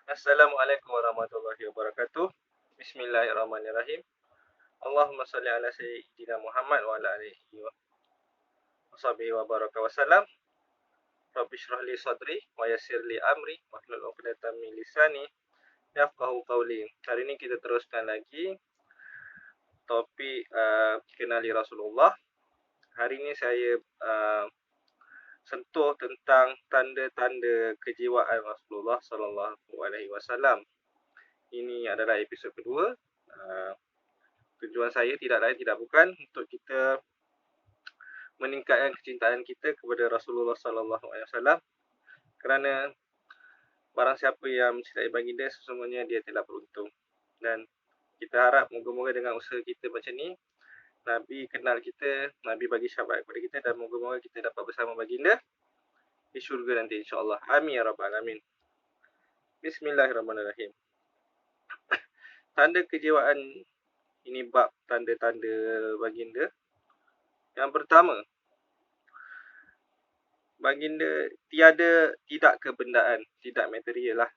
Assalamualaikum warahmatullahi wabarakatuh. Bismillahirrahmanirrahim. Allahumma salli ala sayyidina Muhammad wa ala alihi wa sahbihi wa baraka wa salam. Rabbi shrah li sadri wa yassir li amri wahlul 'uqdatam min lisani yafqahu qawli. Hari ini kita teruskan lagi topik kenali Rasulullah. Hari ini saya sentuh tentang tanda-tanda kejiwaan Rasulullah sallallahu alaihi wasallam. Ini adalah episod kedua. Tujuan saya tidak lain tidak bukan untuk kita meningkatkan kecintaan kita kepada Rasulullah sallallahu alaihi wasallam, kerana barang siapa yang mencintai baginda sesungguhnya dia telah beruntung. Dan kita harap moga-moga dengan usaha kita macam ni, Nabi kenal kita, Nabi bagi syafaat kepada kita, dan moga-moga kita dapat bersama baginda di syurga nanti insya-Allah. Amin ya rabbal alamin. Bismillahirrahmanirrahim. Tanda kejiwaan ini bab tanda-tanda baginda. Yang pertama, baginda tidak kebendaan, tidak material lah.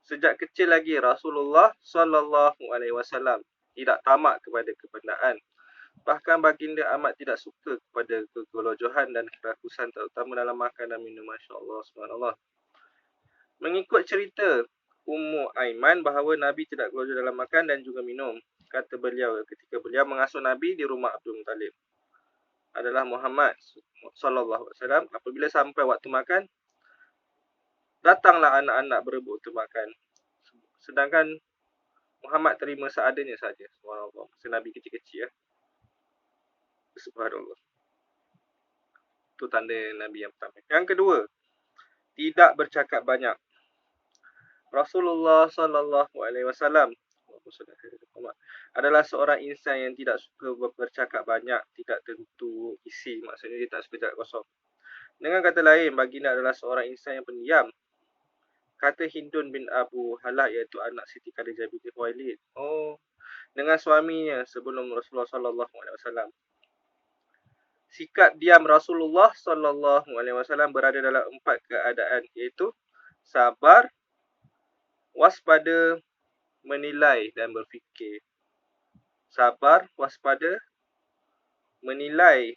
Sejak kecil lagi Rasulullah sallallahu alaihi wasallam tidak tamak kepada kebendaan. Bahkan baginda amat tidak suka kepada kegelojohan dan kerakusan, terutama dalam makan dan minum. Masya-Allah, subhanallah. Mengikut cerita Ummu Aiman bahawa Nabi tidak gelojoh dalam makan dan juga minum. Kata beliau ketika beliau mengasuh Nabi di rumah Abdul Muttalib adalah Muhammad sallallahu alaihi wasallam. Apabila sampai waktu makan, datanglah anak-anak berebut untuk makan. Sedangkan Muhammad terima seadanya saja. Subhanallah. Masa Nabi kecil-kecil ya. Subhanallah. Itu tanda Nabi yang pertama. Yang kedua, tidak bercakap banyak. Rasulullah sallallahu alaihi wasallam adalah seorang insan yang tidak suka bercakap banyak, tidak tentu isi, maksudnya dia tak suka cakap kosong. Dengan kata lain, baginda adalah seorang insan yang pendiam. Kata Hindun bin Abu Halak, iaitu anak Siti Khadijah binti Khuwailid, dengan suaminya sebelum Rasulullah sallallahu alaihi wasallam. Sikap diam Rasulullah sallallahu alaihi wasallam berada dalam 4 keadaan, iaitu sabar, waspada, menilai dan berfikir. Sabar, waspada, menilai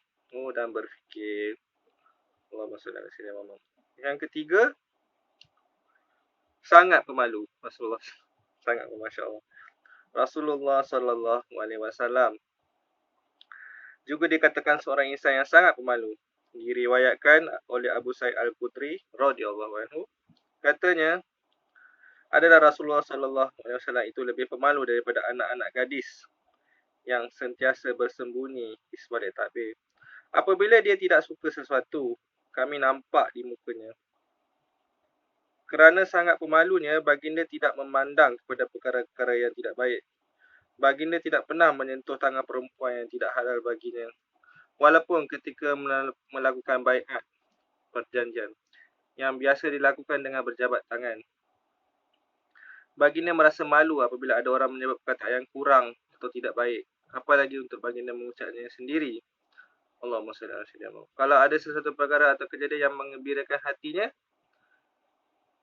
dan berfikir. Allahumma salli ala sayyidina Muhammad. Yang ketiga, sangat pemalu. Rasulullah sangat masya-Allah. Rasulullah sallallahu alaihi wasallam juga dikatakan seorang insan yang sangat pemalu. Diriwayatkan oleh Abu Sa'id Al-Khudri radhiyallahu anhu, katanya adalah Rasulullah sallallahu alaihi wasallam itu lebih pemalu daripada anak-anak gadis yang sentiasa bersembunyi di sebalik tabir. Apabila dia tidak suka sesuatu, kami nampak di mukanya. Kerana sangat pemalunya, baginda tidak memandang kepada perkara-perkara yang tidak baik. Baginda tidak pernah menyentuh tangan perempuan yang tidak halal baginya, walaupun ketika melakukan baiat, perjanjian, yang biasa dilakukan dengan berjabat tangan. Baginda merasa malu apabila ada orang menyebut perkataan yang kurang atau tidak baik, apalagi untuk baginda mengucapnya sendiri. Allahumma salli ala sayyidina Muhammad. Kalau ada sesuatu perkara atau kejadian yang menggembirakan hatinya,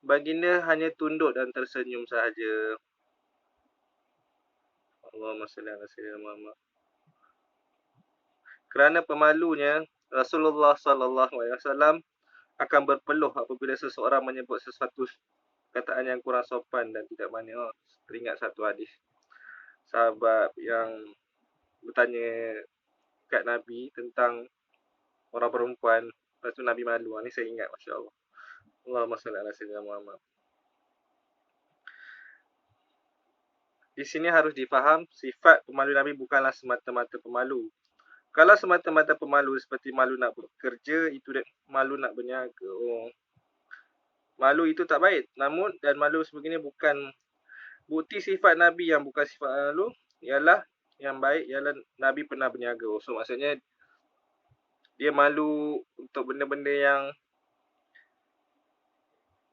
baginda hanya tunduk dan tersenyum sahaja. Allahumma salli ala sayyidina Muhammad. Kerana pemalunya, Rasulullah sallallahu alaihi wasallam akan berpeluh apabila seseorang menyebut sesuatu kataan yang kurang sopan dan tidak manis. Teringat satu hadis sahabat yang bertanya kat Nabi tentang orang perempuan, lepas tu Nabi malu. Ni saya ingat, masya-Allah. Allahumma salli ala sayyidina Muhammad. Di sini harus difaham, sifat pemalu Nabi bukanlah semata-mata pemalu. Kalau semata-mata pemalu seperti malu nak bekerja, itu malu nak berniaga. Malu itu tak baik. Namun, dan malu sebegini bukan bukti sifat Nabi. Yang bukan sifat malu ialah yang baik, ialah Nabi pernah berniaga. So, maksudnya dia malu untuk benda-benda yang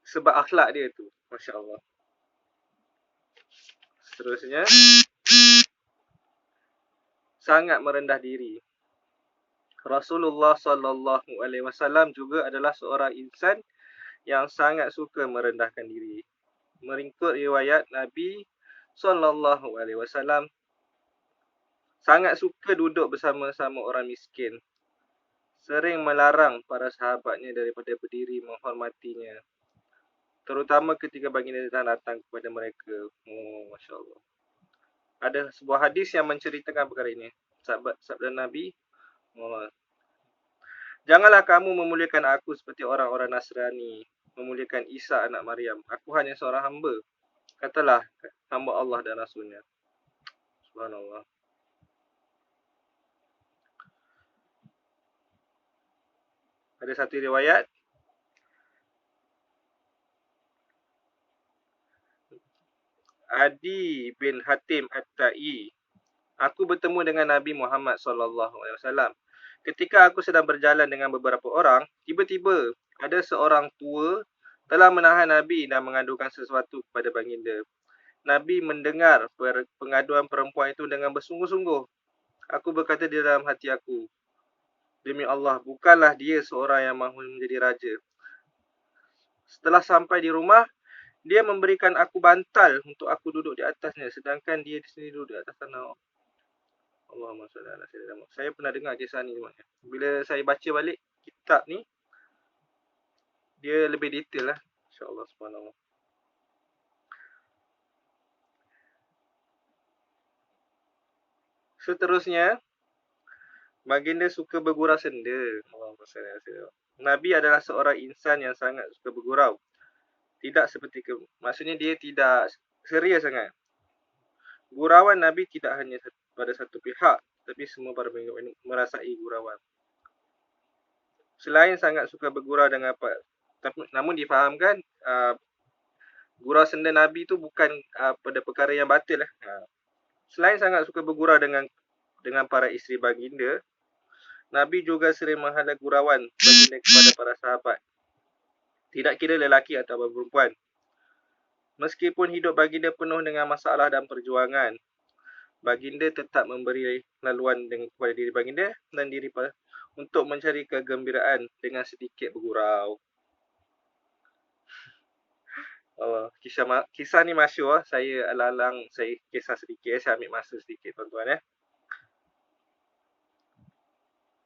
sebab akhlak dia tu. Masya Allah. Seterusnya, sangat merendah diri. Rasulullah sallallahu alaihi wasallam juga adalah seorang insan yang sangat suka merendahkan diri. meringkut riwayat Nabi SAW sangat suka duduk bersama-sama orang miskin. Sering melarang para sahabatnya daripada berdiri menghormatinya. Terutama ketika baginda datang kepada mereka. Oh, Masya Allah. Ada sebuah hadis yang menceritakan perkara ini. Sabda Nabi, oh, janganlah kamu memuliakan aku seperti orang-orang Nasrani memuliakan Isa anak Maryam. Aku hanya seorang hamba. Katalah hamba Allah dan Rasulnya. Subhanallah. Ada satu riwayat, Adi bin Hatim At-Ta'i, aku bertemu dengan Nabi Muhammad SAW. Ketika aku sedang berjalan dengan beberapa orang, tiba-tiba ada seorang tua telah menahan Nabi dan mengadukan sesuatu kepada baginda. Nabi mendengar pengaduan perempuan itu dengan bersungguh-sungguh. Aku berkata di dalam hati aku, demi Allah, bukanlah dia seorang yang mahu menjadi raja. Setelah sampai di rumah, dia memberikan aku bantal untuk aku duduk di atasnya, sedangkan dia di sini duduk di atas tanah. Allahumma salli ala sayyidina Muhammad. Saya pernah dengar kisah ni sebenarnya. Bila saya baca balik kitab ni, dia lebih detail lah. InsyaAllah, subhanallah. Seterusnya, baginda suka bergurau senda. Allahumma salli ala sayyidina Muhammad. Nabi adalah seorang insan yang sangat suka bergurau. Tidak seperti maksudnya dia tidak serius sangat. Gurauan Nabi tidak hanya pada satu pihak, tapi semua para pengikut merasai gurauan. Selain sangat suka bergurau dengan apa, namun difahamkan gurau senda Nabi tu bukan pada perkara yang batil. Selain sangat suka bergurau dengan para isteri baginda, Nabi juga sering menghala gurauan baginda kepada para sahabat. Tidak kira lelaki atau perempuan. Meskipun hidup baginda penuh dengan masalah dan perjuangan, baginda tetap memberi laluan kepada diri baginda dan diri untuk mencari kegembiraan dengan sedikit bergurau. Kisah ni masyhur. Saya alang-alang saya kisah sedikit. Saya ambil masa sedikit tuan-tuan.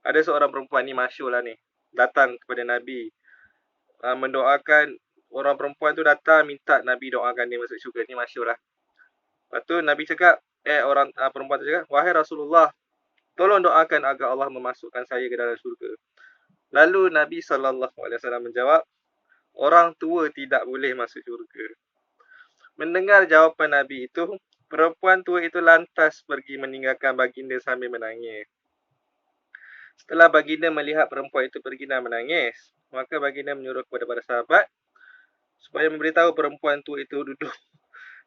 Ada seorang perempuan ni masyhur lah ni. Datang kepada Nabi. Mendoakan. Orang perempuan tu datang minta Nabi doakan dia masuk syurga. Ni masyhur lah. Lepas tu Nabi cakap. Orang perempuan tu cakap. Wahai Rasulullah. Tolong doakan agar Allah memasukkan saya ke dalam syurga. Lalu Nabi SAW menjawab. Orang tua tidak boleh masuk syurga. Mendengar jawapan Nabi itu, perempuan tua itu lantas pergi meninggalkan baginda sambil menangis. Setelah baginda melihat perempuan itu pergi dan menangis, maka baginda menyuruh kepada para sahabat supaya memberitahu perempuan tua itu duduk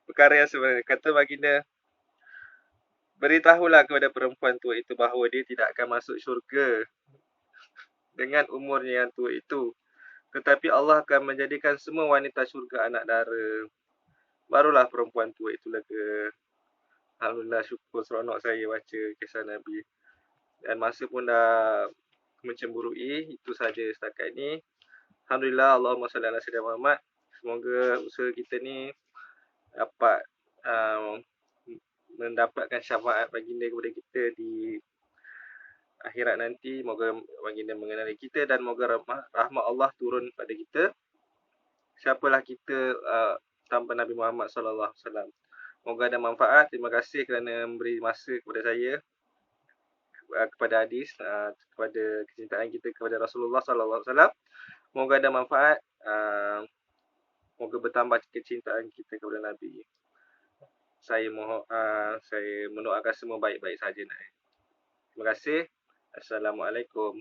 perkara yang sebenarnya. Kata baginda, beritahulah kepada perempuan tua itu bahawa dia tidak akan masuk syurga dengan umurnya yang tua itu. Tetapi Allah akan menjadikan semua wanita syurga anak dara. Barulah perempuan tua itu lega. Alhamdulillah, syukur seronok saya baca kisah Nabi. Dan masa pun dah mencemburui. Itu saja setakat ni. Alhamdulillah, Allahumma salli ala sayyidina Muhammad. Semoga usaha kita ni dapat mendapatkan syafaat baginda kepada kita di akhirat nanti. Moga baginda mengenali kita dan moga rahmat Allah turun pada kita. Siapalah kita tanpa Nabi Muhammad SAW. Moga ada manfaat. Terima kasih kerana memberi masa kepada saya, kepada hadis, kepada kecintaan kita kepada Rasulullah SAW. Moga ada manfaat. Moga bertambah kecintaan kita kepada Nabi. Saya mendoakan semua baik-baik saja. Terima kasih. Assalamualaikum.